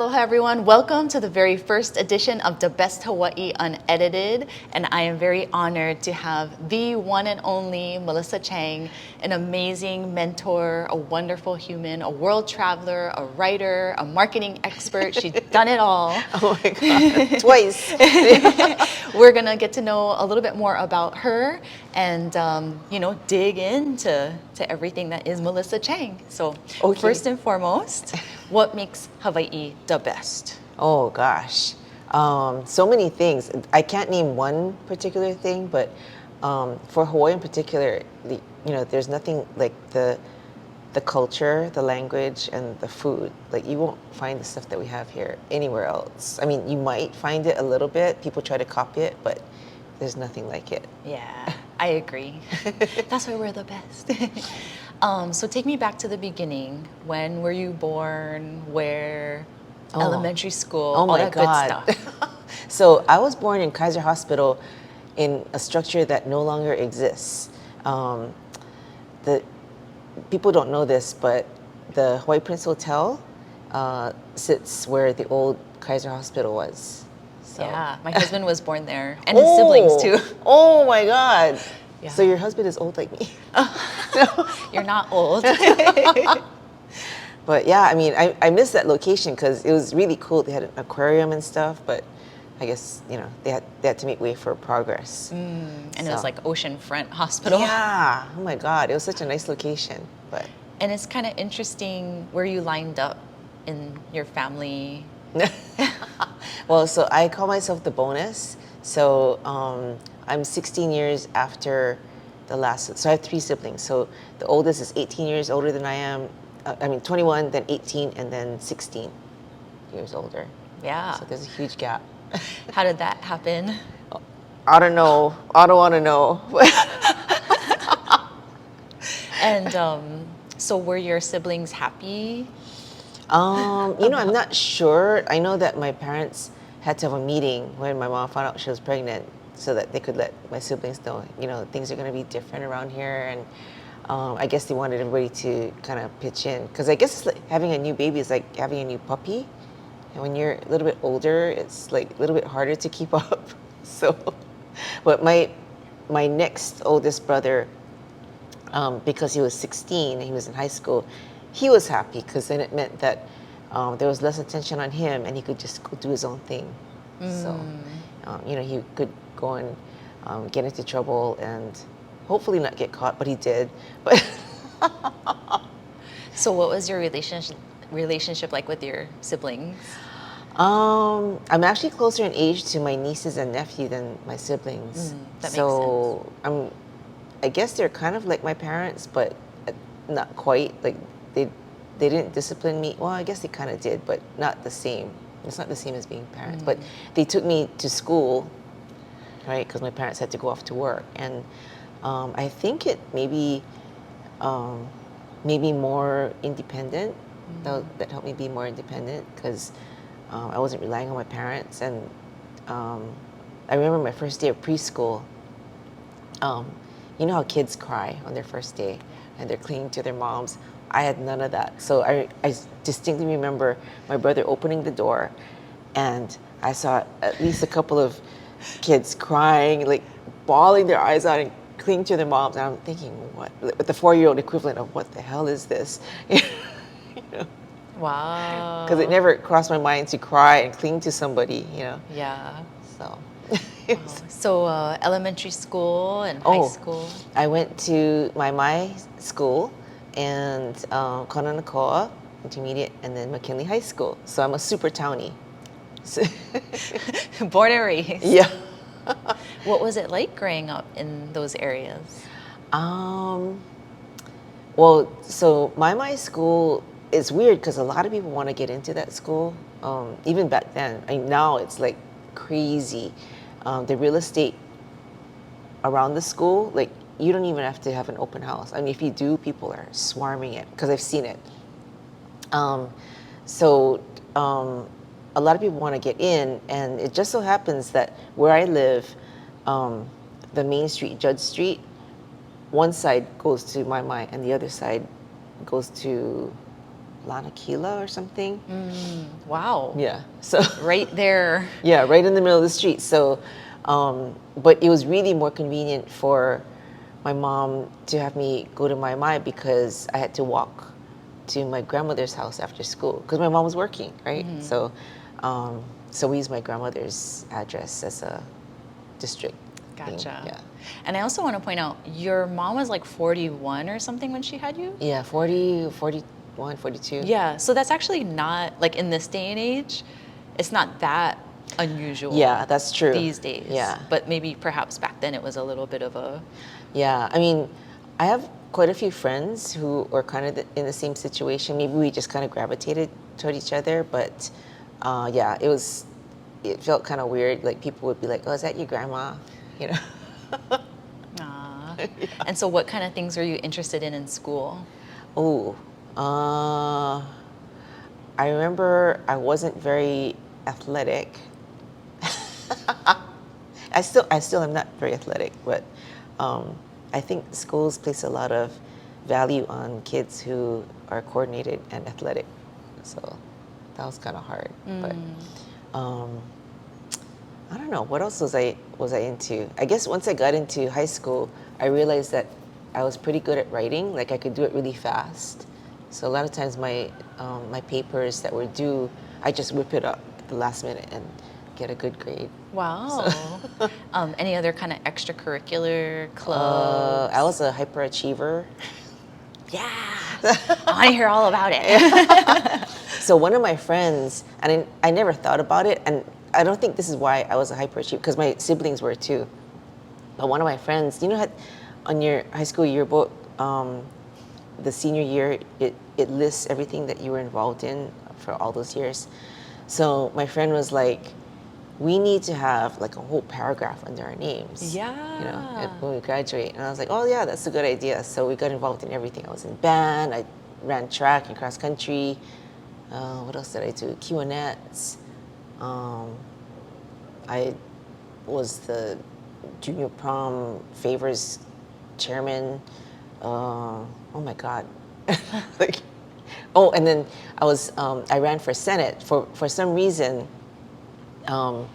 Aloha everyone, welcome to the very first edition of The Best Hawaii Unedited, and I am very honored to have the one and only Melissa Chang, an amazing mentor, a wonderful human, a world traveler, a writer, a marketing expert. She's done it all. Oh my God, twice. We're gonna get to know a little bit more about her and dig into everything that is Melissa Chang. So Okay. First and foremost, what makes Hawaii the best? Oh gosh, so many things. I can't name one particular thing, but for Hawaii in particular, there's nothing like the culture, the language, and the food. Like you won't find the stuff that we have here anywhere else. I mean, you might find it a little bit. People try to copy it, but there's nothing like it. Yeah, I agree. That's why we're the best. So take me back to the beginning. When were you born? Where? Elementary school? Oh my all that God. good stuff. So I was born in Kaiser Hospital in a structure that no longer exists. The people don't know this, but the Hawaii Prince Hotel sits where the old Kaiser Hospital was. So. Yeah, my husband was born there, and his siblings too. Oh my God. Yeah. So your husband is old like me. You're not old. But yeah, I mean, I miss that location because it was really cool. They had an aquarium and stuff, but I guess, they had to make way for progress. And it was like oceanfront hospital. Yeah. Oh my God. It was such a nice location. But And it's kind of interesting where you lined up in your family. well, so I call myself the bonus. So I'm 16 years after the last. So I have 3 siblings. So the oldest is 18 years older than I am. 21, then 18, and then 16 years older. Yeah. So there's a huge gap. How did that happen? I don't know. I don't want to know. And so were your siblings happy? I'm not sure. I know that my parents had to have a meeting when my mom found out she was pregnant so that they could let my siblings know, things are going to be different around here. And I guess they wanted everybody to kind of pitch in. Because I guess it's like having a new baby is like having a new puppy. And when you're a little bit older, it's like a little bit harder to keep up. So, but my next oldest brother, because he was 16 and he was in high school, he was happy because then it meant that there was less attention on him and he could just go do his own thing. So, he could go and get into trouble and hopefully not get caught, but he did. But So what was your relationship like with your siblings? I'm actually closer in age to my nieces and nephew than my siblings. That makes sense. I guess they're kind of like my parents, but not quite. Like they didn't discipline me. Well, I guess they kind of did, but not the same. It's not the same as being parents. But they took me to school, right? Because my parents had to go off to work, and I think it maybe more independent. That helped me be more independent because I wasn't relying on my parents. And I remember my first day of preschool. You know how kids cry on their first day and they're clinging to their moms? I had none of that. So I distinctly remember my brother opening the door and I saw at least a couple of kids crying, like bawling their eyes out and clinging to their moms. And I'm thinking, what? With the 4-year-old equivalent of what the hell is this? Wow. Because it never crossed my mind to cry and cling to somebody, Yeah. So. Wow. So elementary school and high school? I went to my school and Konanakoa Intermediate and then McKinley High School. So I'm a super townie. Born and raised. Yeah. What was it like growing up in those areas? Well, so my school is weird because a lot of people want to get into that school. Even back then. Now it's like crazy. The real estate around the school, like you don't even have to have an open house. I mean, if you do, people are swarming it because I've seen it. So a lot of people want to get in, and it just so happens that where I live, the main street, Judge Street, one side goes to my and the other side goes to Lanakila or something. Wow. Yeah. So Right there. yeah, right in the middle of the street. So, but it was really more convenient for my mom to have me go to my because I had to walk to my grandmother's house after school because my mom was working, right? So, so we used my grandmother's address as a district thing. Gotcha. Yeah. And I also want to point out, your mom was like 41 or something when she had you? Yeah, 40, 41, 42. Yeah, so that's actually not, like in this day and age, it's not that unusual. Yeah, that's true. These days. Yeah. But maybe perhaps back then it was a little bit of a... Yeah, I mean, I have quite a few friends who are kind of in the same situation. Maybe we just kind of gravitated toward each other, but yeah, it felt kind of weird. Like people would be like, "Oh, is that your grandma?" You know. Aw. And so what kind of things were you interested in school? Oh, I remember I wasn't very athletic. I still am not very athletic, but I think schools place a lot of value on kids who are coordinated and athletic. So that was kind of hard. But I don't know, what else was I into? I guess once I got into high school, I realized that I was pretty good at writing. Like I could do it really fast. So a lot of times my my papers that were due, I just whip it up at the last minute and get a good grade. Wow. Any other kind of extracurricular clubs? I was a hyperachiever. Yeah. I want to hear all about it. So one of my friends, and I never thought about it, and I don't think this is why I was a hyperachiever, because my siblings were too. But one of my friends, you know, on your high school yearbook, the senior year, it lists everything that you were involved in for all those years. So my friend was like, we need to have like a whole paragraph under our names. Yeah. You know, when we graduate. And I was like, oh yeah, that's a good idea. So we got involved in everything. I was in band, I ran track and cross country. What else did I do? Q&Ats. I was the junior prom favors chairman. Oh my God. Like, oh, and then I ran for Senate. For some reason, all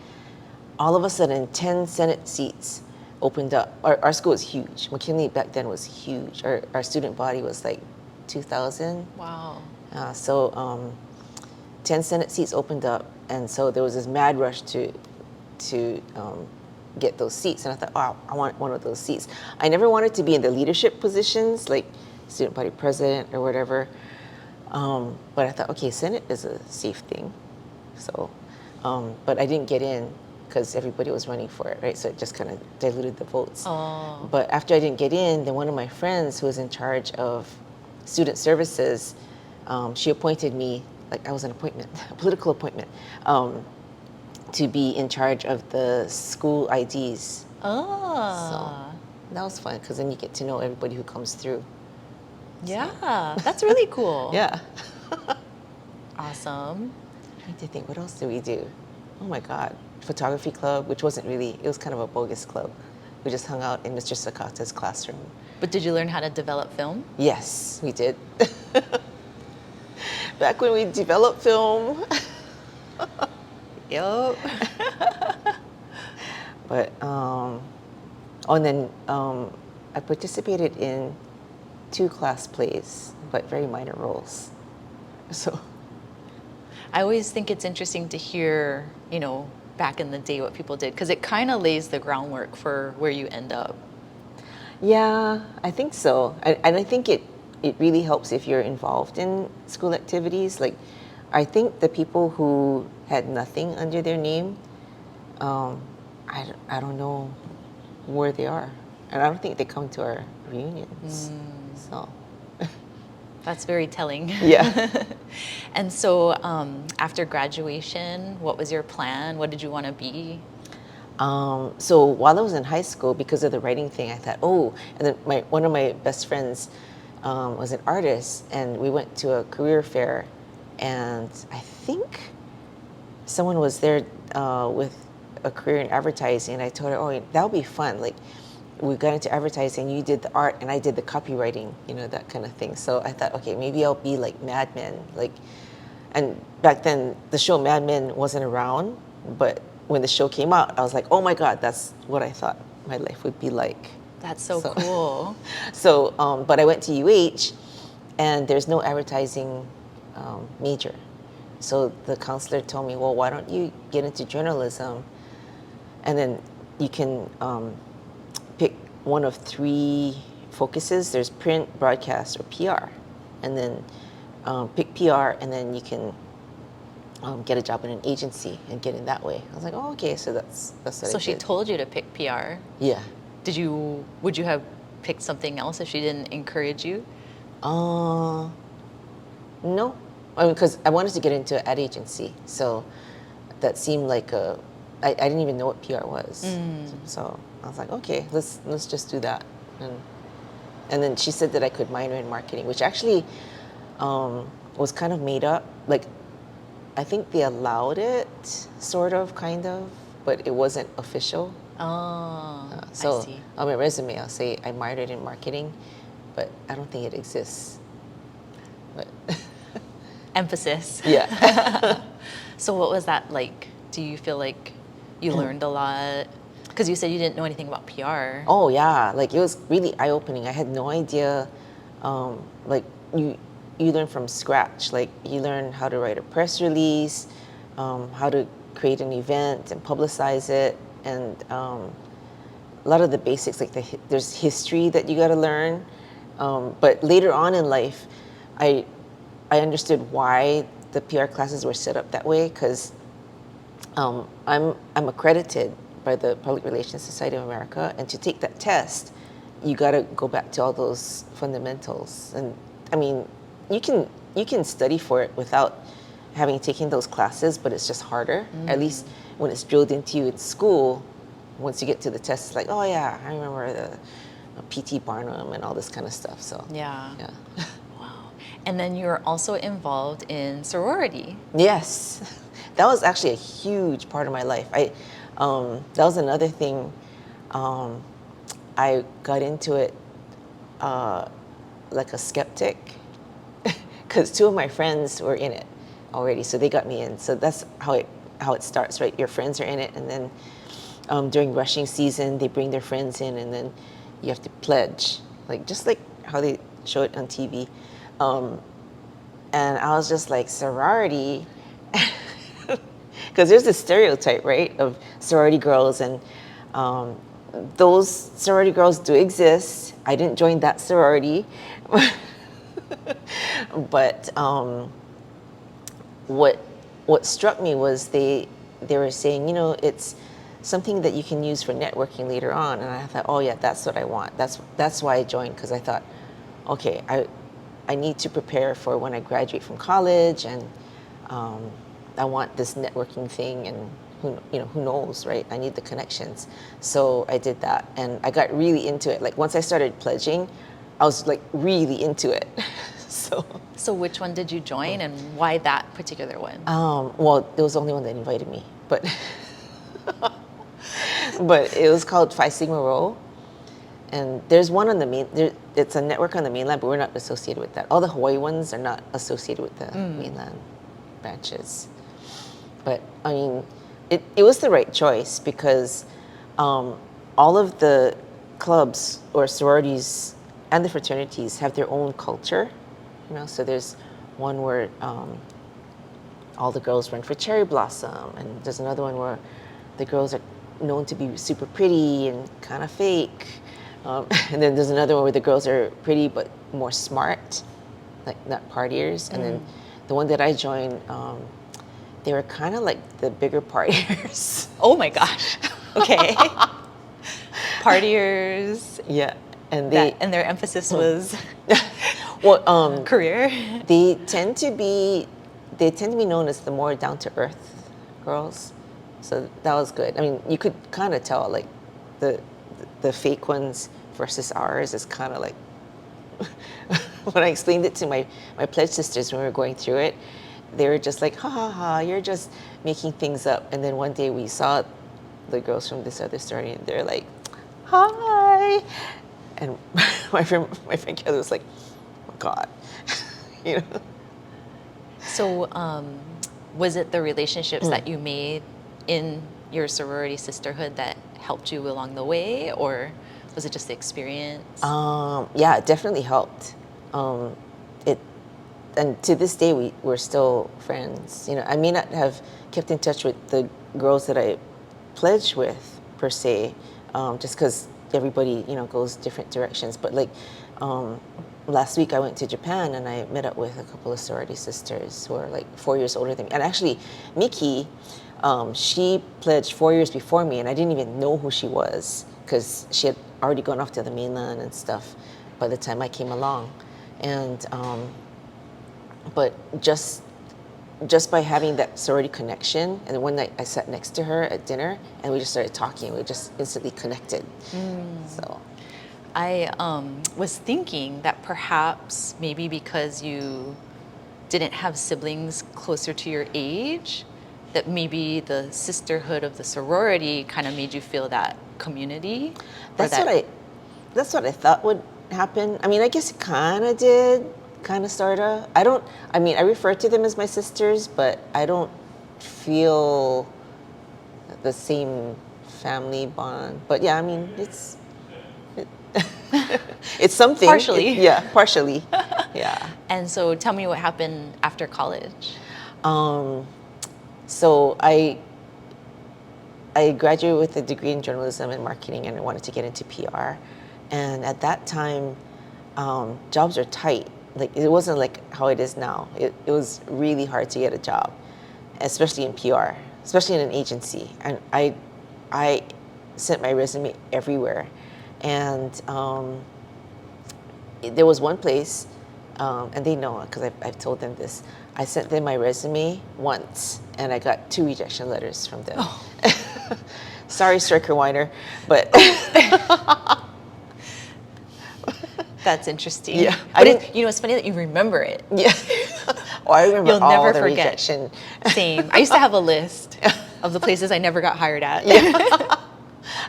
of a sudden 10 Senate seats opened up. Our school was huge. McKinley back then was huge. Our student body was like 2,000. Wow. So 10 Senate seats opened up, and so there was this mad rush to get those seats. And I thought, oh, I want one of those seats. I never wanted to be in the leadership positions, like student body president or whatever. But I thought, okay, Senate is a safe thing. So, but I didn't get in because everybody was running for it, right? So it just kind of diluted the votes. Oh. But after I didn't get in, then one of my friends who was in charge of student services, she appointed me, like I was an appointment, a political appointment, to be in charge of the school IDs. Oh. So that was fun because then you get to know everybody who comes through. Yeah, that's really cool. Yeah. Awesome. I'm trying to think, what else did we do? Oh my God. Photography club, which wasn't really, it was kind of a bogus club. We just hung out in Mr. Sakata's classroom. But did you learn how to develop film? Yes, we did. Back when we developed film. Yup. But, and then I participated in 2 class plays, but very minor roles. So. I always think it's interesting to hear, you know, back in the day what people did, because it kind of lays the groundwork for where you end up. Yeah, I think so. And I think it really helps if you're involved in school activities. Like, I think the people who had nothing under their name, I don't know where they are. And I don't think they come to our reunions. So. That's very telling. Yeah. And so after graduation, what was your plan? What did you want to be? So while I was in high school, because of the writing thing, I thought, oh, and then one of my best friends was an artist, and we went to a career fair, and I think someone was there with a career in advertising, and I told her, oh, that would be fun. Like, we got into advertising. You did the art, and I did the copywriting. That kind of thing. So I thought, okay, maybe I'll be like Mad Men, like. And back then, the show Mad Men wasn't around, but when the show came out, I was like, oh my God, that's what I thought my life would be like. That's so cool. So, but I went to UH, and there's no advertising major. So the counselor told me, well, why don't you get into journalism, and then you can pick one of 3 focuses. There's print, broadcast, or PR, and then pick PR, and then you can get a job in an agency and get in that way. I was like, oh, okay, so that's what I did. So she told you to pick PR. Yeah. Would you have picked something else if she didn't encourage you? No. Because I wanted to get into an ad agency, so that seemed like I didn't even know what PR was. So I was like, okay, let's just do that. And then she said that I could minor in marketing, which actually was kind of made up. Like, I think they allowed it, sort of, kind of, but it wasn't official. Oh, So I see. on my resume, I'll say I minored in marketing, but I don't think it exists. But Emphasis. yeah. So what was that like? Do you feel like you learned a lot? Because you said you didn't know anything about PR. Oh yeah, like it was really eye-opening. I had no idea. Like you learn from scratch. Like you learn how to write a press release, how to create an event and publicize it, and a lot of the basics. Like there's history that you got to learn. But later on in life, I understood why the PR classes were set up that way, because I'm accredited by the Public Relations Society of America, and to take that test, you got to go back to all those fundamentals. And I mean, you can study for it without having taken those classes, but it's just harder. At least when it's drilled into you in school, once you get to the test, it's like, oh yeah, I remember the P.T. Barnum and all this kind of stuff. So Yeah. yeah. Wow. And then you're also involved in sorority. Yes, that was actually a huge part of my life. That was another thing. I got into it like a skeptic, because 2 of my friends were in it already, so they got me in. So that's how it starts, right? Your friends are in it, and then during rushing season, they bring their friends in, and then you have to pledge, just like how they show it on TV. And I was just like, sorority, because there's this stereotype, right, of sorority girls, and those sorority girls do exist. I didn't join that sorority, but what struck me was they were saying, it's something that you can use for networking later on, and I thought, oh yeah, that's what I want. That's why I joined, because I thought, okay, I need to prepare for when I graduate from college, and I want this networking thing, and who knows, right? I need the connections. So I did that, and I got really into it. Like once I started pledging, I was like really into it. So which one did you join, and why that particular one? Well, there was the only one that invited me, but but it was called Phi Sigma Rho, and there's one on the main. It's a network on the mainland, but we're not associated with that. All the Hawaii ones are not associated with the mainland branches. But I mean, it was the right choice, because all of the clubs or sororities and the fraternities have their own culture. So there's one where all the girls run for cherry blossom, and there's another one where the girls are known to be super pretty and kind of fake, and then there's another one where the girls are pretty but more smart, like not partiers. And then the one that I joined, they were kind of like the bigger partiers. Oh my gosh. Okay. Partiers. Yeah, and their emphasis was well, career. They tend to be known as the more down to earth girls, so that was good. I mean, you could kind of tell, like the fake ones versus ours is kind of like when I explained it to my pledge sisters when we were going through it, they were just like, ha ha ha, you're just making things up. And then one day we saw the girls from this other story, and they're like, hi. And my friend Kelly was like, oh God, you know. So, was it the relationships that you made in your sorority sisterhood that helped you along the way, or was it just the experience? Yeah, it definitely helped. It and to this day we're still friends. You know, I may not have kept in touch with the girls that I pledged with per se, just because everybody goes different directions. But like last week I went to Japan and I met up with a couple of sorority sisters who are like 4 years older than me. And actually, Miki, she pledged 4 years before me, and I didn't even know who she was because she had already gone off to the mainland and stuff by the time I came along. And but just by having that sorority connection, and one night I sat next to her at dinner and we just started talking. We just instantly connected. So I was thinking that perhaps maybe because you didn't have siblings closer to your age, that maybe the sisterhood of the sorority kind of made you feel that community. that's what I thought would happen. I mean, I guess it kind of did, kind of sorta. I refer to them as my sisters, but I don't feel the same family bond. But yeah, I mean, it's something. Partially. Yeah, partially. Yeah. And so tell me what happened after college. So I graduated with a degree in journalism and marketing, and I wanted to get into PR. And at that time, jobs are tight. Like, it wasn't like how it is now. It was really hard to get a job, especially in PR, especially in an agency. And I sent my resume everywhere. And there was one place, and they know because I've told them this. I sent them my resume once, and I got 2 rejection letters from them. Oh. Sorry, Striker Weiner, but that's interesting. Yeah, But it's funny that you remember it. Yeah. Oh, I remember You'll all never the forget. rejection. Same. I used to have a list of the places I never got hired at. Yeah.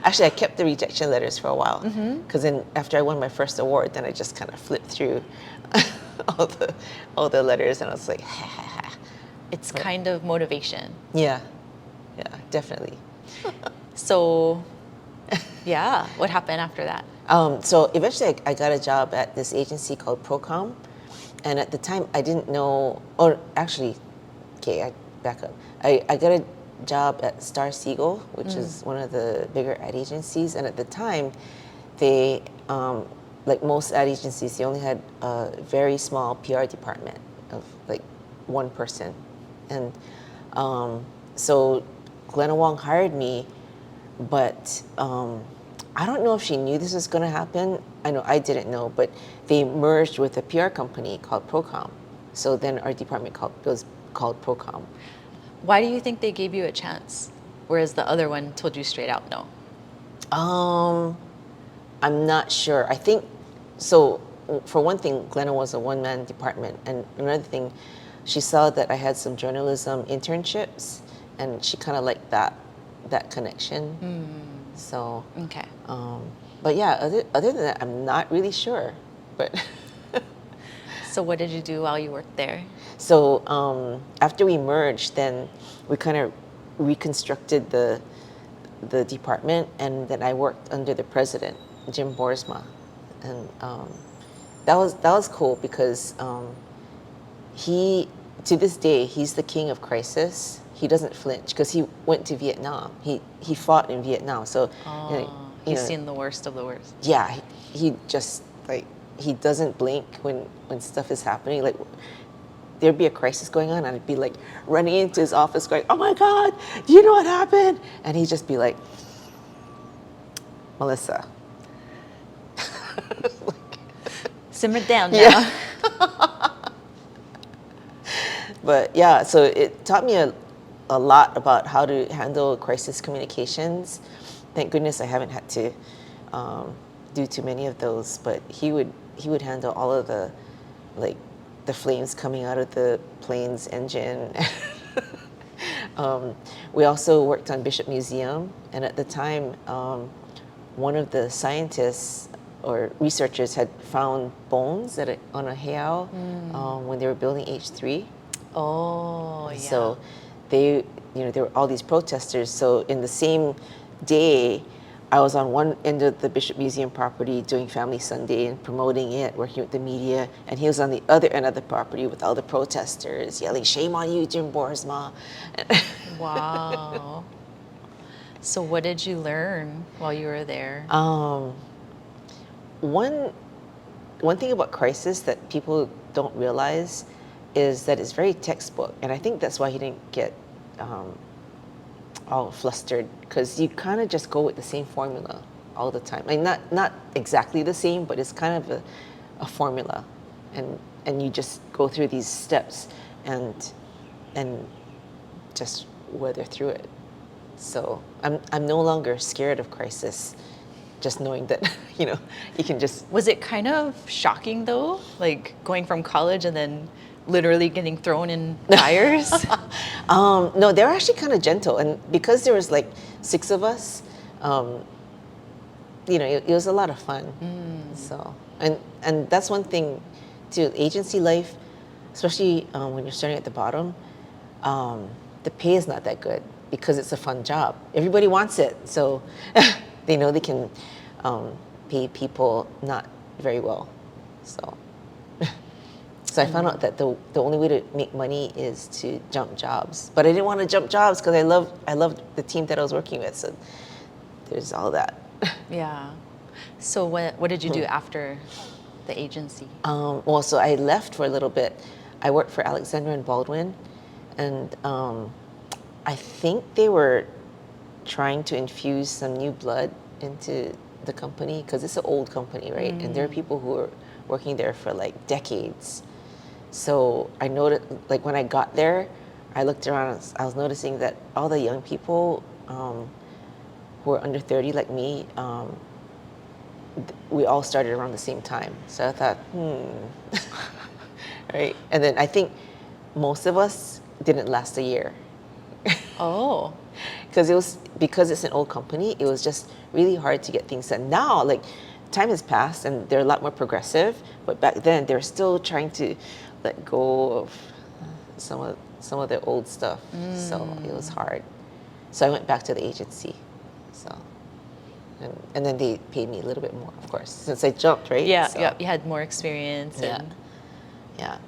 Actually, I kept the rejection letters for a while, because then after I won my first award, then I just kind of flipped through all the letters, and I was like, ha ha ha. It's kind of motivation. Yeah, definitely. So, yeah, what happened after that? So eventually I got a job at this agency called Procom, and at the time I didn't know, or actually, okay, I back up. I got a job at Star Siegel, which is one of the bigger ad agencies, and at the time they, like most ad agencies, they only had a very small PR department of like one person. And so Glenna Wong hired me, but I don't know if she knew this was going to happen. I know I didn't know, but they merged with a PR company called Procom. So then our department was called Procom. Why do you think they gave you a chance, whereas the other one told you straight out no? I'm not sure. I think, so for one thing, Glenna was a one-man department. And another thing, she saw that I had some journalism internships, and she kind of liked that connection. So, Okay. but yeah, other than that, I'm not really sure. But So what did you do while you worked there? so after we merged, then we kind of reconstructed the department, and then I worked under the president, Jim Boersma, and that was cool because he, to this day, he's the king of crisis. He doesn't flinch because he went to Vietnam. He fought in Vietnam, so He's seen the worst of the worst. yeah, he just like he doesn't blink when stuff is happening. Like there'd be a crisis going on, and I'd be like running into his office, going, "Oh my God, do you know what happened?" And he'd just be like, "Melissa." Simmer down now. Yeah. But yeah, so it taught me a lot about how to handle crisis communications. Thank goodness I haven't had to do too many of those. But he would handle all of the flames coming out of the plane's engine. We also worked on Bishop Museum, and at the time one of the scientists or researchers had found bones on a heiau when they were building H3. Oh, yeah. So there were all these protesters. So in the same day, I was on one end of the Bishop Museum property doing Family Sunday and promoting it, working with the media, and he was on the other end of the property with all the protesters yelling, "Shame on you, Jim Boersma." Wow. So what did you learn while you were there? One thing about crisis that people don't realize is that it's very textbook, and I think that's why he didn't get all flustered, because you kind of just go with the same formula all the time. I mean, not exactly the same, but it's kind of a formula, and you just go through these steps and just weather through it. So I'm no longer scared of crisis, just knowing that you can just. Was it kind of shocking though, like going from college and then literally getting thrown in fires? No, they were actually kind of gentle, and because there was like 6 of us, it was a lot of fun. So and that's one thing too, agency life, especially when you're starting at the bottom, the pay is not that good because it's a fun job. Everybody wants it, so they know they can pay people not very well. So I found out that the only way to make money is to jump jobs. But I didn't want to jump jobs because I loved the team that I was working with. So there's all that. Yeah. So what did you do after the agency? Well, so I left for a little bit. I worked for Alexander and Baldwin, and I think they were trying to infuse some new blood into the company because it's an old company, right? And there are people who are working there for like decades. So I noticed, like when I got there, I looked around, I was noticing that all the young people who were under 30 like me, we all started around the same time. So I thought, right? And then I think most of us didn't last a year. Oh. Because it's an old company, it was just really hard to get things done. Now, like, time has passed and they're a lot more progressive, but back then they were still trying to let go of some of their old stuff. So it was hard. So I went back to the agency. So and then they paid me a little bit more, of course, since I jumped, right? Yeah, so, yeah. You had more experience. Yeah.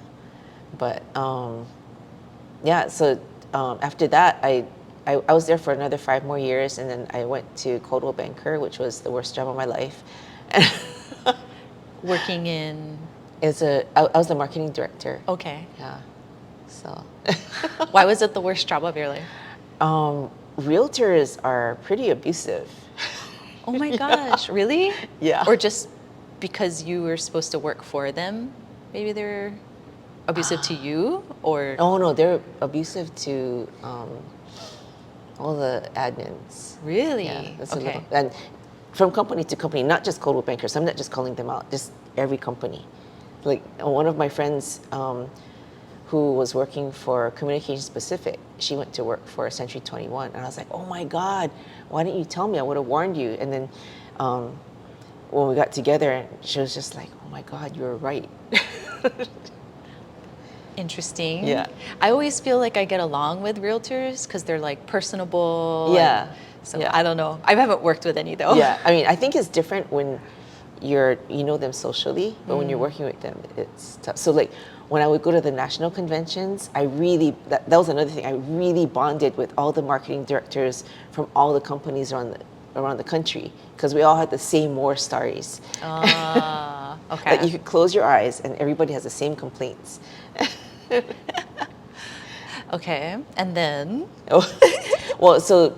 But so after that, I was there for another 5 more years, and then I went to Coldwell Banker, which was the worst job of my life. Working in? I was the marketing director. Okay. Yeah. So. Why was it the worst job of your life? Realtors are pretty abusive. Oh my gosh, really? Yeah. Or just because you were supposed to work for them? Maybe they're abusive to you, or? Oh no, they're abusive to all the admins. Really? Yeah, that's okay. a little, and from company to company, not just Coldwell Bankers. I'm not just calling them out, just every company. Like one of my friends who was working for Communications Pacific, she went to work for Century 21, and I was like, oh my God, why didn't you tell me? I would have warned you. And then when we got together, she was just like, oh my God, you were right. Interesting. Yeah. I always feel like I get along with realtors because they're like personable. Yeah. So yeah. I don't know. I haven't worked with any though. Yeah, I mean, I think it's different when you know them socially, but when you're working with them, it's tough. So like when I would go to the national conventions, I really, that was another thing, I really bonded with all the marketing directors from all the companies around the country, because we all had the same war stories. Okay. Like you could close your eyes and everybody has the same complaints. Okay, and then? Well, so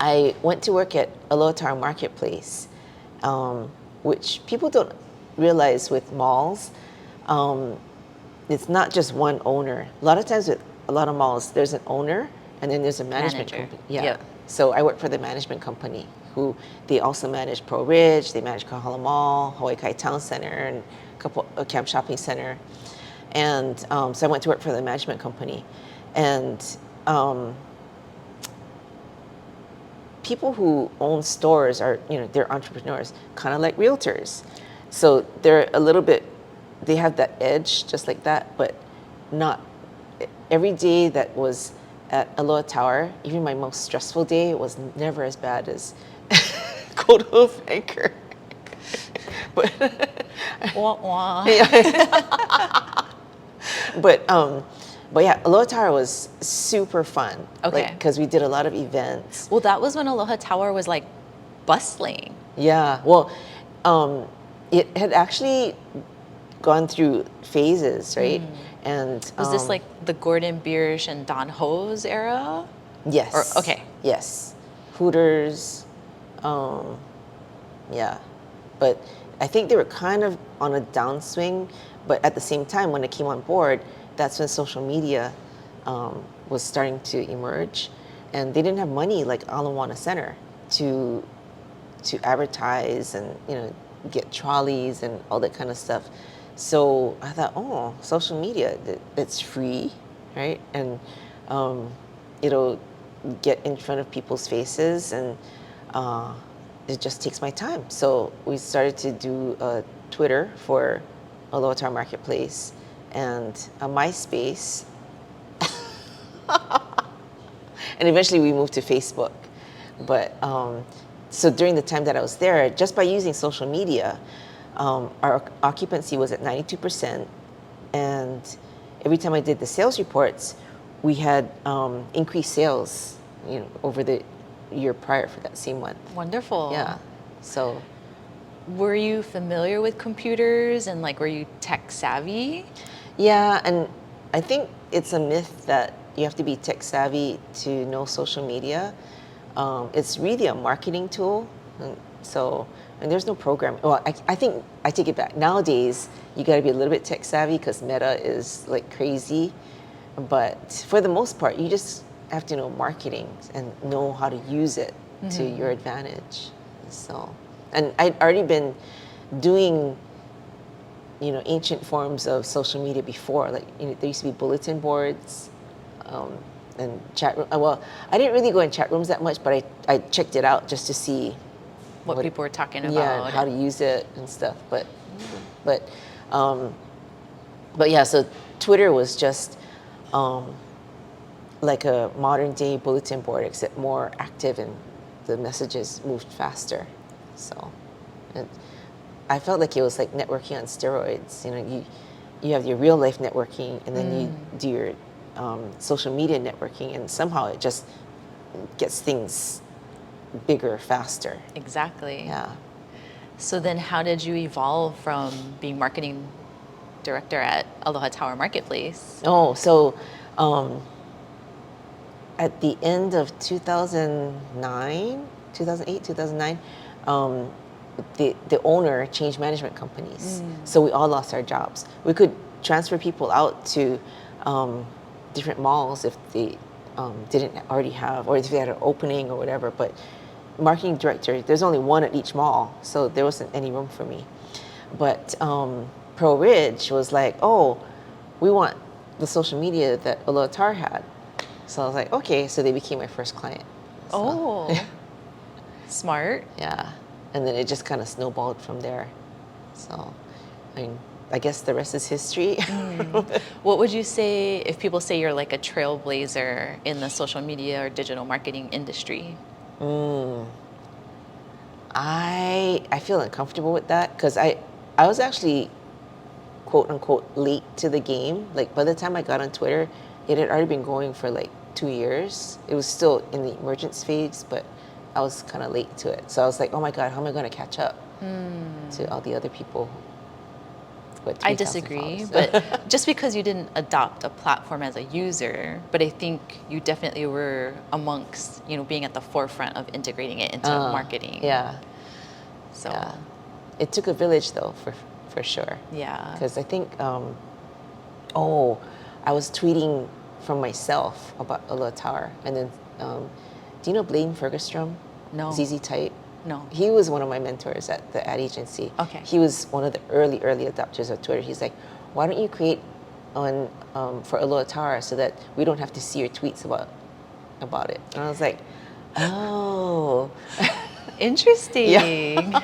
I went to work at Aloha Marketplace, which people don't realize with malls. It's not just one owner. A lot of times with a lot of malls, there's an owner and then there's a management company. Yeah. Yep. So I work for the management company, who they also manage Pro Ridge, they manage Kahala Mall, Hawaii Kai Town Center, and a Camp Shopping Center. And so I went to work for the management company. And people who own stores are, they're entrepreneurs, kind of like realtors. So they're a little bit, they have that edge just like that, but not every day that was at Aloha Tower, even my most stressful day was never as bad as Cold Hoof Anchor. But Wah, wah. but yeah, Aloha Tower was super fun. Okay. Because we did a lot of events. Well, that was when Aloha Tower was like bustling. Yeah. Well, it had actually gone through phases, right? And Was this like the Gordon Biersch and Don Ho's era? yes. Or okay. Yes. Hooters. Yeah. But I think they were kind of on a downswing. But at the same time, when it came on board, that's when social media was starting to emerge, and they didn't have money like Ala Moana Center to advertise and get trolleys and all that kind of stuff. So I thought, oh, social media, it's free, right? And it'll get in front of people's faces, and it just takes my time. So we started to do Twitter for Aloha Tower Marketplace and a MySpace. And eventually we moved to Facebook. But so during the time that I was there, just by using social media, our occupancy was at 92%. And every time I did the sales reports, we had increased sales, over the year prior for that same month. Wonderful. Yeah. So were you familiar with computers and like were you tech savvy? yeah, and I think it's a myth that you have to be tech savvy to know social media. It's really a marketing tool. And there's no program. Well, I think I take it back. Nowadays, you got to be a little bit tech savvy because Meta is like crazy. But for the most part, you just have to know marketing and know how to use it to your advantage. So, and I'd already been doing, ancient forms of social media before. Like, there used to be bulletin boards and chat room. Well, I didn't really go in chat rooms that much, but I checked it out just to see what people were talking about. Yeah, how to use it and stuff. But yeah. So Twitter was just like a modern day bulletin board, except more active and the messages moved faster. So I felt like it was like networking on steroids. You have your real life networking, and then you do your social media networking, and somehow it just gets things bigger, faster. Exactly. Yeah. So then how did you evolve from being marketing director at Aloha Tower Marketplace? Oh, so at the end of 2009, 2008, 2009, the owner changed management companies. So we all lost our jobs. We could transfer people out to different malls if they didn't already have, or if they had an opening or whatever. But marketing director, there's only one at each mall, so there wasn't any room for me. But Pro Ridge was like, oh, we want the social media that Aloha Tower had. So I was like, okay, so they became my first client. So, Oh, smart. yeah. And then it just kind of snowballed from there. So, I guess the rest is history. What would you say if people say you're like a trailblazer in the social media or digital marketing industry? I feel uncomfortable with that because I was actually quote unquote late to the game. Like by the time I got on Twitter, it had already been going for like 2 years. It was still in the emergence phase, but I was kind of late to it. So I was like, oh my God, how am I going to catch up to all the other people? I disagree, but just because you didn't adopt a platform as a user, but I think you definitely were amongst, being at the forefront of integrating it into marketing. Yeah. So, yeah. It took a village though, for sure. Yeah. Because I think, I was tweeting from myself about Aloha Tower, and then, do you know Blaine Fergustrom? No. ZZ Type? No. He was one of my mentors at the ad agency. Okay. He was one of the early adopters of Twitter. He's like, why don't you create on for Aloha Tower so that we don't have to see your tweets about it? And I was like, Oh. Interesting.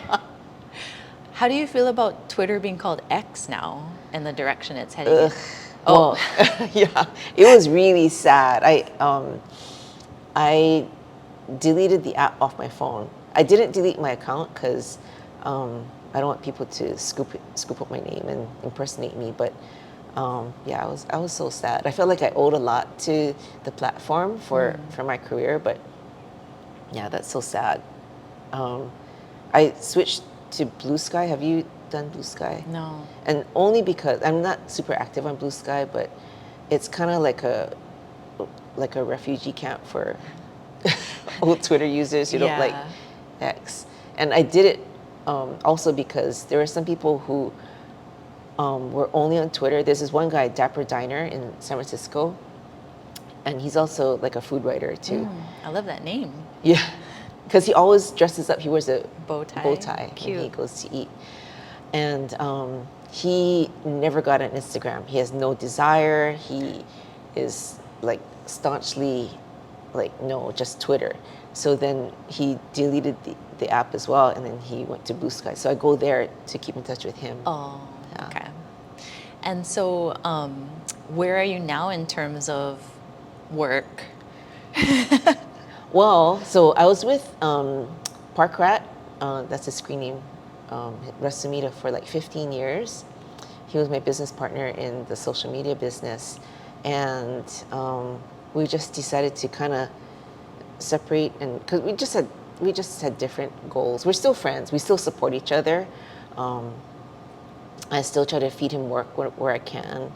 How do you feel about Twitter being called X now and the direction it's heading in? Well, yeah, it was really sad. I deleted the app off my phone. I didn't delete my account because I don't want people to scoop up my name and impersonate me. But yeah, I was so sad. I felt like I owed a lot to the platform for my career. But yeah, that's so sad. I switched to Blue Sky. Have you done Blue Sky? No. And only because I'm not super active on Blue Sky, but it's kind of like a refugee camp for old Twitter users who don't like X. And I did it also because there were some people who were only on Twitter. There's this one guy, Dapper Diner in San Francisco, and he's also like a food writer too. I love that name. Yeah, because he always dresses up. He wears a Bow tie. When he goes to eat. And he never got an Instagram. He has no desire. He is like staunchly like, no, just Twitter. So then he deleted the app as well, and then he went to Blue Sky. So I go there to keep in touch with him. Oh, okay. And so where are you now in terms of work? Well, so I was with Park Rat, that's his screen name, Rasumita, for like 15 years. He was my business partner in the social media business. And we just decided to kind of separate, and because we just had different goals. We're still friends. We still support each other. I still try to feed him work where I can,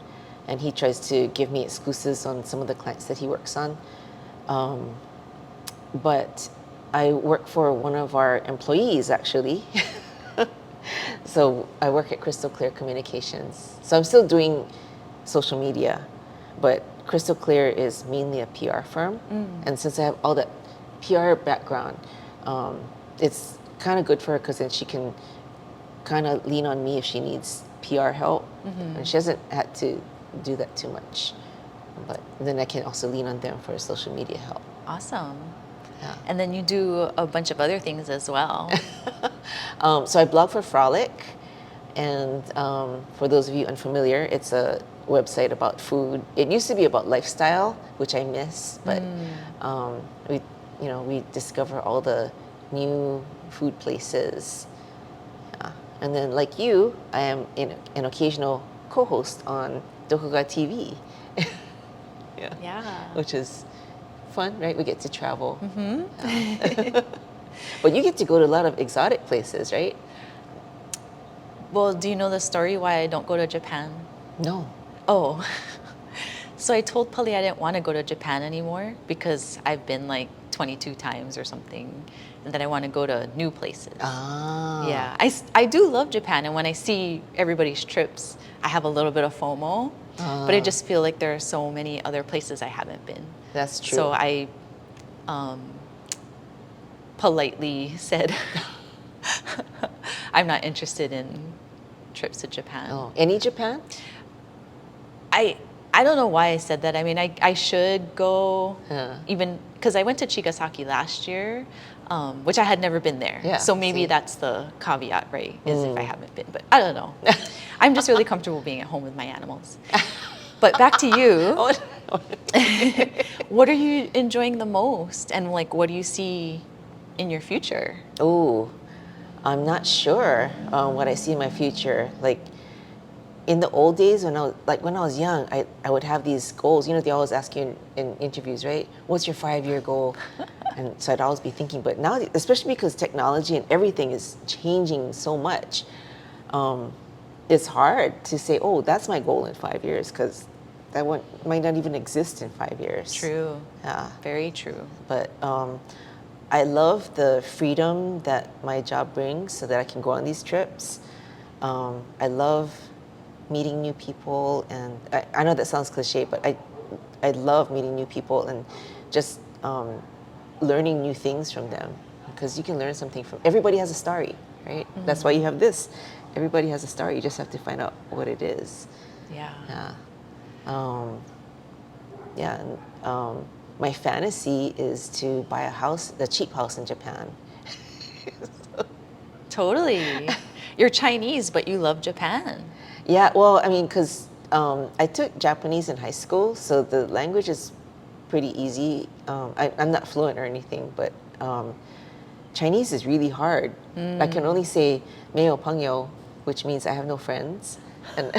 and he tries to give me exclusives on some of the clients that he works on. But I work for one of our employees, actually. So I work at Crystal Clear Communications. So I'm still doing social media, but Crystal Clear is mainly a PR firm. And since I have all that PR background, it's kind of good for her because then she can kind of lean on me if she needs PR help. And she hasn't had to do that too much. But then I can also lean on them for social media help. Awesome. Yeah. And then you do a bunch of other things as well. So I blog for Frolic, and for those of you unfamiliar, it's a website about food. It used to be about lifestyle, which I miss, but we discover all the new food places. Yeah. And then, like you, I am an occasional co-host on Dokuga TV. Yeah. Which is fun, right? We get to travel. But you get to go to a lot of exotic places, right? Well, do you know the story why I don't go to Japan? No. Oh. So I told Pali I didn't want to go to Japan anymore because I've been like 22 times or something, and that I want to go to new places. Ah. Yeah, I do love Japan, and when I see everybody's trips, I have a little bit of FOMO, but I just feel like there are so many other places I haven't been. That's true. So I politely said, I'm not interested in trips to Japan. Oh, any Japan? I don't know why I said that. I mean, I should go, even because I went to Chigasaki last year, which I had never been there. Yeah, so maybe that's the caveat, right? Is if I haven't been, but I don't know. I'm just really comfortable being at home with my animals. But back to you. What are you enjoying the most, and like, what do you see in your future? Oh, I'm not sure what I see in my future. Like, in the old days when I was young, I would have these goals. You know, they always ask you in interviews, right? What's your 5-year goal? And so I'd always be thinking, but now, especially because technology and everything is changing so much, it's hard to say, oh, that's my goal in 5 years, because that one might not even exist in 5 years. True. Yeah. Very true. But I love the freedom that my job brings so that I can go on these trips. I love meeting new people, and I know that sounds cliche, but I love meeting new people and just learning new things from them, because you can learn something from everybody. Has a story, right? That's why you have this. Everybody has a story. You just have to find out what it is. Yeah. Yeah. And my fantasy is to buy a cheap house in Japan. Totally. You're Chinese, but you love Japan. Yeah, well, I mean, because I took Japanese in high school, so the language is pretty easy. I'm not fluent or anything, but Chinese is really hard. I can only say 没有朋友, which means I have no friends. And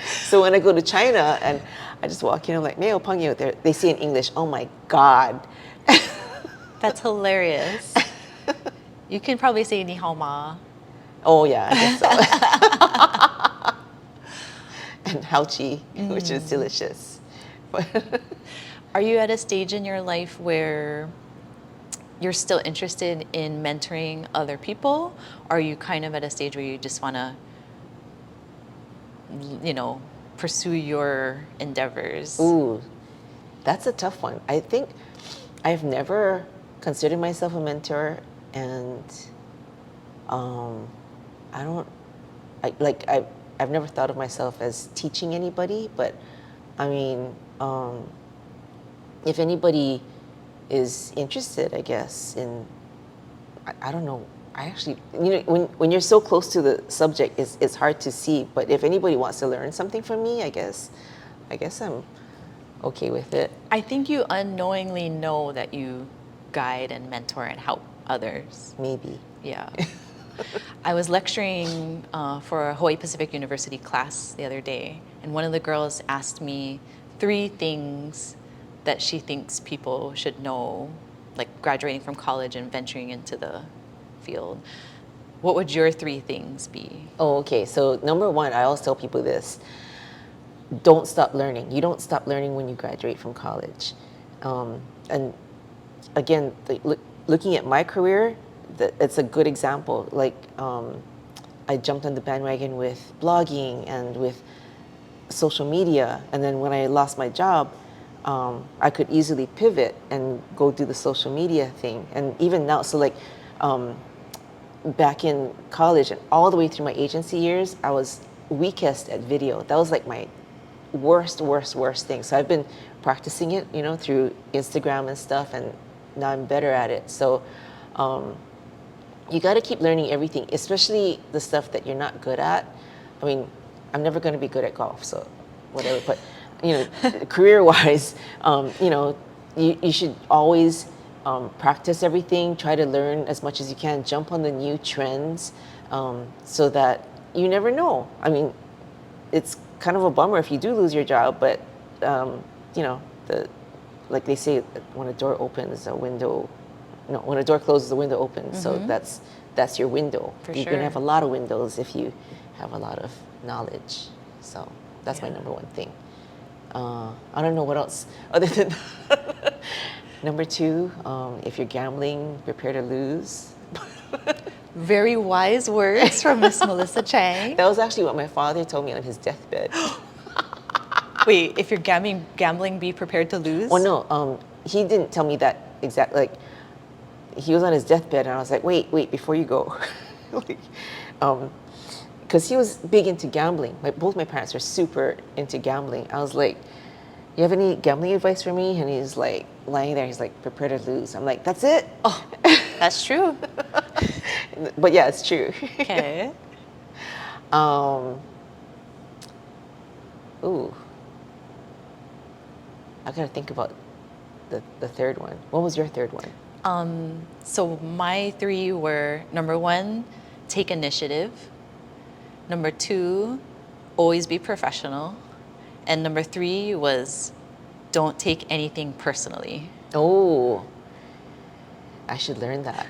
so when I go to China and I just walk in, I'm like, 没有朋友, they say in English, oh my God. That's hilarious. You can probably say 你好吗? Oh yeah, I guess so. And haochi, which is delicious. Are you at a stage in your life where you're still interested in mentoring other people? Or are you kind of at a stage where you just want to, pursue your endeavors? Ooh, that's a tough one. I think I've never considered myself a mentor, and I've never thought of myself as teaching anybody, but I mean, if anybody is interested, I guess, I don't know. I actually, when you're so close to the subject, it's hard to see. But if anybody wants to learn something from me, I guess I'm okay with it. I think you unknowingly know that you guide and mentor and help others. Maybe. Yeah. I was lecturing for a Hawaii Pacific University class the other day, and one of the girls asked me 3 things that she thinks people should know, like graduating from college and venturing into the field. What would your 3 things be? Oh, okay. So number 1, I always tell people this: don't stop learning. You don't stop learning when you graduate from college. And again, looking at my career, it's a good example. Like, I jumped on the bandwagon with blogging and with social media, and then when I lost my job, I could easily pivot and go do the social media thing. And even now, so like back in college and all the way through my agency years, I was weakest at video. That was like my worst thing. So I've been practicing it, through Instagram and stuff, and now I'm better at it. So you got to keep learning everything, especially the stuff that you're not good at. I mean, I'm never going to be good at golf, so whatever. But career-wise, you should always practice everything. Try to learn as much as you can. Jump on the new trends, so that you never know. I mean, it's kind of a bummer if you do lose your job, but like they say, when a door opens, a window. No, when a door closes, the window opens. So that's your window. You're going to have a lot of windows if you have a lot of knowledge. So that's my number 1 thing. I don't know what else other than number 2. If you're gambling, prepare to lose. Very wise words from Miss Melissa Chang. That was actually what my father told me on his deathbed. Wait, if you're gambling, be prepared to lose? Well, no, he didn't tell me that exactly. Like, he was on his deathbed, and I was like, wait, before you go. Because he was big into gambling. Both my parents are super into gambling. I was like, you have any gambling advice for me? And he's like, lying there, he's like, prepare to lose. I'm like, that's it? Oh, that's true. But yeah, it's true. Okay. Ooh. I gotta think about the 3rd one. What was your 3rd one? So my 3 were, number 1, take initiative. Number 2, always be professional. And number 3 was, don't take anything personally. Oh, I should learn that.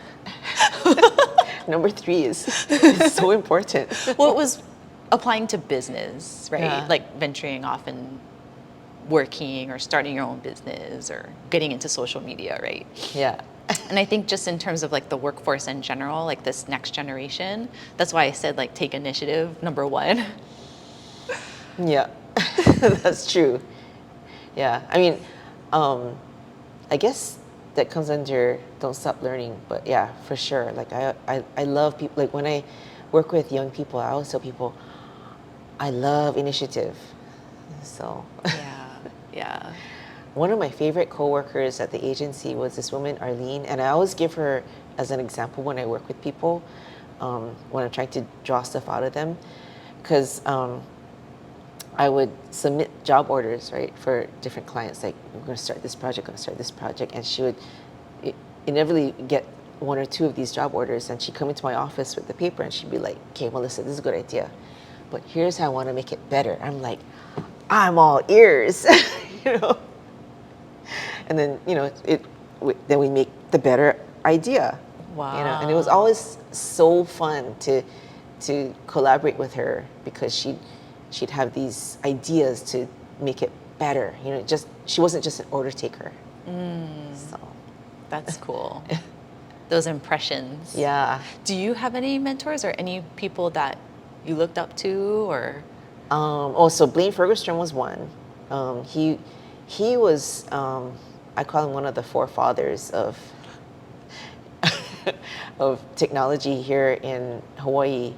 Number 3 is so important. Well, it was applying to business, right? Yeah. Like venturing off and working or starting your own business or getting into social media, right? Yeah. And I think just in terms of like the workforce in general, like this next generation, that's why I said like take initiative, number 1. Yeah, that's true. Yeah, I mean, I guess that comes under don't stop learning, but yeah, for sure. Like I love people, like when I work with young people, I always tell people, I love initiative. So Yeah. Yeah. One of my favorite coworkers at the agency was this woman, Arlene, and I always give her as an example when I work with people, when I'm trying to draw stuff out of them, because I would submit job orders, right, for different clients, like, we're going to start this project, and she would inevitably get one or two of these job orders, and she'd come into my office with the paper, and she'd be like, okay, Melissa, this is a good idea, but here's how I want to make it better. I'm like, I'm all ears, you know? And then, you know, then we make the better idea. Wow. You know, and it was always so fun to collaborate with her, because she'd have these ideas to make it better. You know, she wasn't just an order taker. So That's cool. Those impressions. yeah. Do you have any mentors or any people that you looked up to, or? So Blaine Ferguson was one. He was, I call him one of the forefathers of of technology here in Hawaii.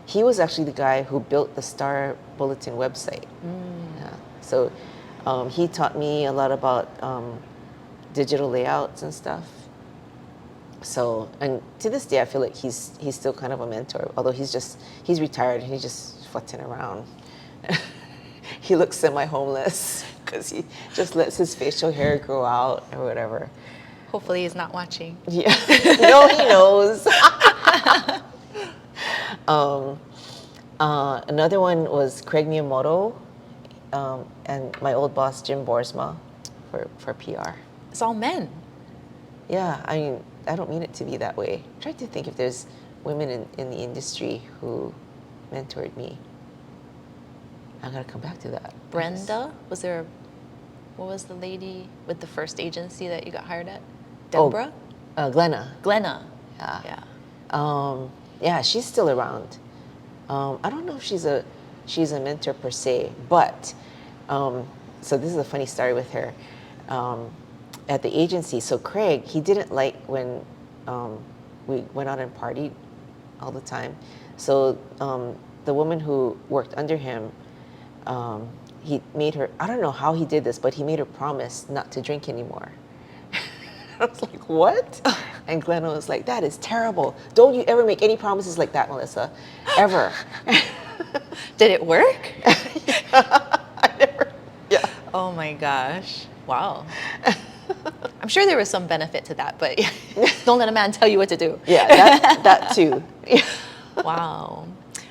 He was actually the guy who built the Star Bulletin website. Yeah. So he taught me a lot about digital layouts and stuff. So, and to this day, I feel like he's still kind of a mentor, although he's retired and he's just flitting around. He looks semi-homeless because he just lets his facial hair grow out or whatever. Hopefully he's not watching. Yeah. No, he knows. Another one was Craig Miyamoto, and my old boss, Jim Boersma, for PR. It's all men. Yeah, I mean, I don't mean it to be that way. I'm trying to think if there's women in the industry who mentored me. I gotta come back to that. Brenda, what was the lady with the first agency that you got hired at? Deborah? Glenna. Glenna. Yeah. Yeah. Yeah, she's still around. I don't know if she's a mentor per se, but so this is a funny story with her. At the agency, so Craig, he didn't like when we went out and partied all the time. So the woman who worked under him, he made her, I don't know how he did this, but he made her promise not to drink anymore. I was like, what? And Glenna was like, that is terrible. Don't you ever make any promises like that, Melissa. Ever. Did it work? I never, yeah. Oh my gosh. Wow. I'm sure there was some benefit to that, but don't let a man tell you what to do. Yeah, that too. Wow.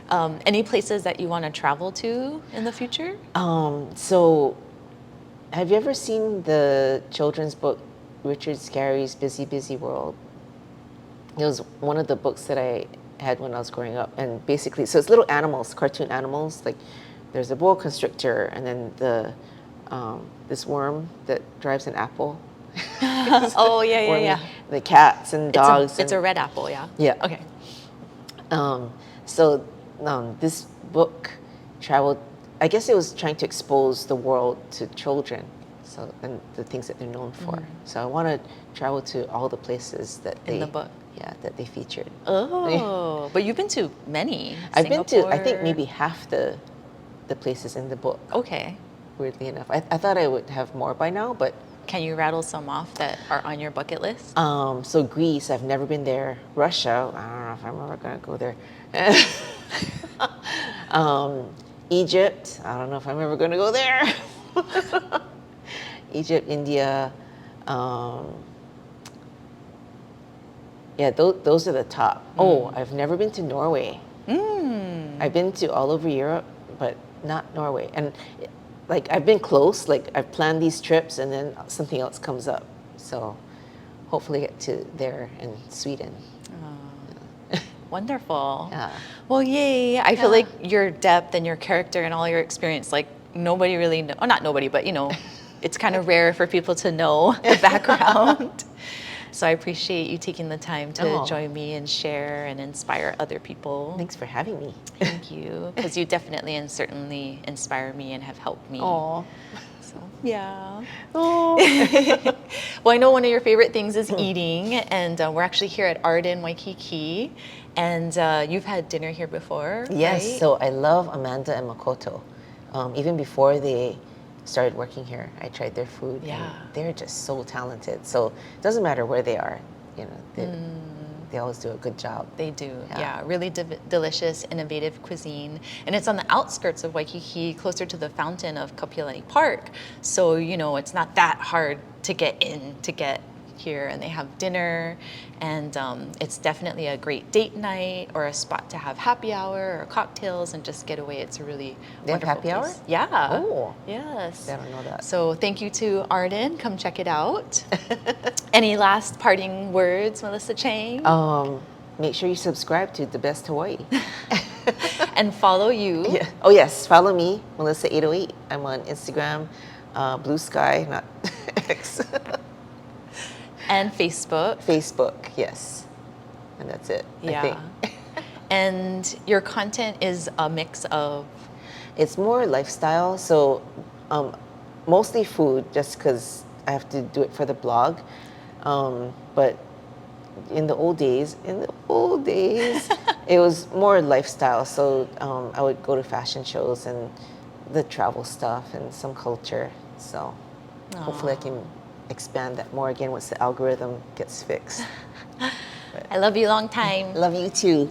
Any places that you want to travel to in the future? So have you ever seen the children's book, Richard Scarry's Busy, Busy World? It was one of the books that I had when I was growing up. And basically, so it's little animals, cartoon animals. Like there's a boa constrictor, and then this worm that drives an apple. Oh, yeah. The cats and dogs. It's a red apple, yeah? Yeah. Okay. So this book traveled, I guess it was trying to expose the world to children, so, and the things that they're known for. Mm-hmm. So I want to travel to all the places that In the book. Yeah, that they featured. Oh, but you've been to many. I've been to, I think, Singapore. maybe half the places in the book, Okay. weirdly enough. I thought I would have more by now, but Can you rattle some off that are on your bucket list? so Greece, I've never been there. Russia, I don't know if I'm ever gonna go there. Egypt, I don't know if I'm ever gonna go there. Egypt, India, yeah, those are the top. Oh, I've never been to Norway. I've been to all over Europe, but not Norway. And like I've been close, like I've planned these trips and then something else comes up. So hopefully get to there in Sweden. Wonderful. Yeah. Well, yay. I feel like your depth and your character and all your experience, like nobody really know, or not nobody, but you know, it's kind of rare for people to know the background. So I appreciate you taking the time to join me and share and inspire other people. Thanks for having me. Thank you. Because you definitely and certainly inspire me and have helped me. Aw. So, yeah. Oh. Well, I know one of your favorite things is eating, and we're actually here at Arden Waikiki, and you've had dinner here before, Yes, right? so I love Amanda and Makoto. Even before they started working here, I tried their food. Yeah. And they're just so talented. So it doesn't matter where they are, you know, they always do a good job. They do, Yeah. yeah. Really delicious, innovative cuisine. And it's on the outskirts of Waikiki, closer to the fountain of Kapiolani Park. So, you know, it's not that hard to get in, to get here. And they have dinner. And it's definitely a great date night or a spot to have happy hour or cocktails and just get away. It's a really They have wonderful happy hour? place. Yeah. Oh. Yes. I don't know that. So thank you to Arden. Come check it out. Any last parting words, Melissa Chang? Make sure you subscribe to The Best Hawaii. And follow you. Yeah. Oh yes, follow me, Melissa808. I'm on Instagram, Blue Sky, not X. And Facebook. Facebook, yes. And that's it, I Yeah. think. And your content is a mix of. It's more lifestyle, so mostly food, just because I have to do it for the blog. But in the old days, it was more lifestyle. So I would go to fashion shows and the travel stuff and some culture. So hopefully I can expand that more again once the algorithm gets fixed. I love you long time. Love you too.